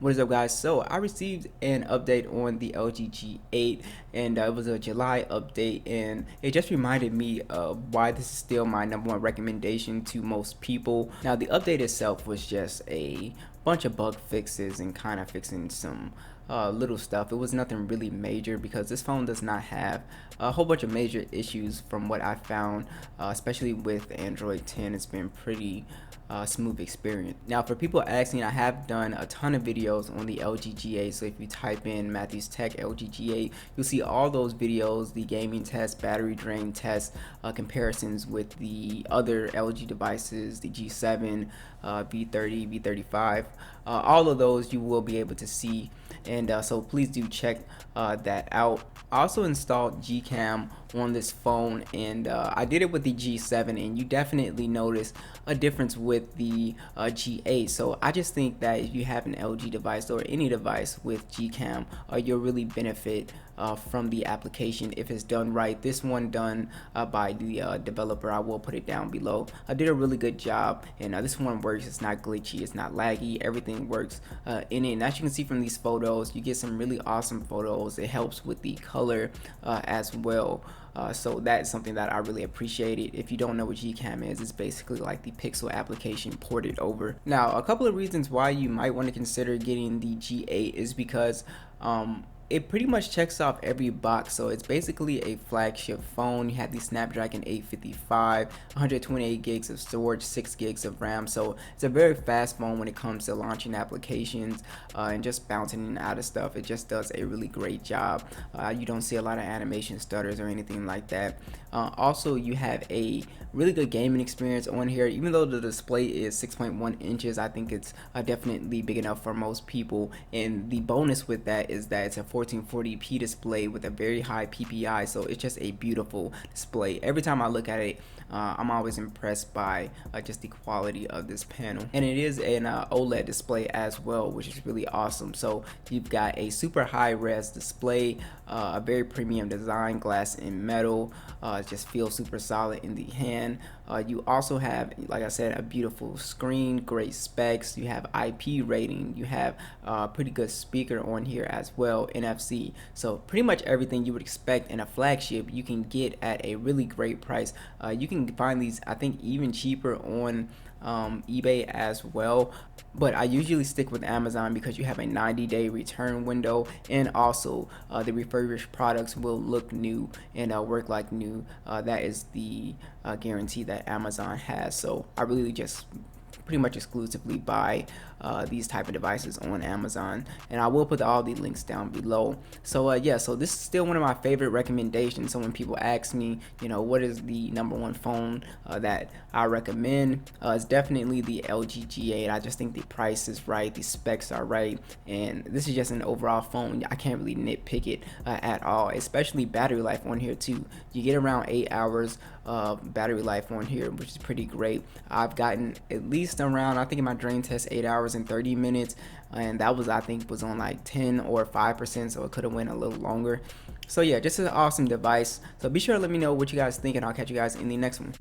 What is up, guys? So I received an update on the LG G8, and it was a July update, and it just reminded me of why this is still my #1 recommendation to most people. Now, the update itself was just a bunch of bug fixes and kind of fixing some little stuff. It was nothing really major because this phone does not have a whole bunch of major issues from what I found, especially with Android 10. It's been pretty smooth experience. Now, for people asking, I have done a ton of videos on the LG G8, so if you type in Matthew's Tech LG G8, you'll see all those videos, the gaming test, battery drain test, comparisons with the other LG devices, the G7, V30, V35, all of those you will be able to see, and so please do check that out. I also installed Gcam on this phone, and I did it with the G7, and you definitely notice a difference with the G8. So I just think that if you have an LG device or any device with Gcam, you'll really benefit from the application if it's done right. This one done by the developer, I will put it down below. I did a really good job, and this one works. It's not glitchy, it's not laggy, everything works in it. And as you can see from these photos, you get some really awesome photos. It helps with the color as well. So that is something that I really appreciated. If you don't know what Gcam is, it's basically like the Pixel application ported over. Now, a couple of reasons why you might want to consider getting the G8 is because it pretty much checks off every box. So it's basically a flagship phone. You have the Snapdragon 855, 128 gigs of storage, 6 gigs of RAM. So it's a very fast phone when it comes to launching applications and just bouncing in and out of stuff. It just does a really great job. You don't see a lot of animation stutters or anything like that. Also, you have a really good gaming experience on here. Even though the display is 6.1 inches, I think it's definitely big enough for most people. And the bonus with that is that it's a 1440p display with a very high PPI, so it's just a beautiful display. Every time I look at it, I'm always impressed by just the quality of this panel, and it is an OLED display as well, which is really awesome. So you've got a super high res display, a very premium design, glass and metal, just feels super solid in the hand. You also have, like I said, a beautiful screen, great specs. You have IP rating, you have a pretty good speaker on here as well, NFC. So pretty much everything you would expect in a flagship you can get at a really great price. You can find these, I think, even cheaper on eBay as well, but I usually stick with Amazon because you have a 90-day return window, and also the refurbished products will look new and work like new. That is the guarantee that Amazon has. So I really just pretty much exclusively buy these type of devices on Amazon, and I will put all the links down below. So yeah, so this is still one of my favorite recommendations. So when people ask me, you know, what is the #1 phone that I recommend, it's definitely the LG G8. I just think the price is right, the specs are right, and this is just an overall phone. I can't really nitpick it at all, especially battery life on here too. You get around 8 hours battery life on here, which is pretty great. I've gotten at least around, I think in my drain test, 8 hours and 30 minutes, and that was, I think, was on like 10 or 5%, so it could have went a little longer. So yeah, just an awesome device. So be sure to let me know what you guys think, and I'll catch you guys in the next one.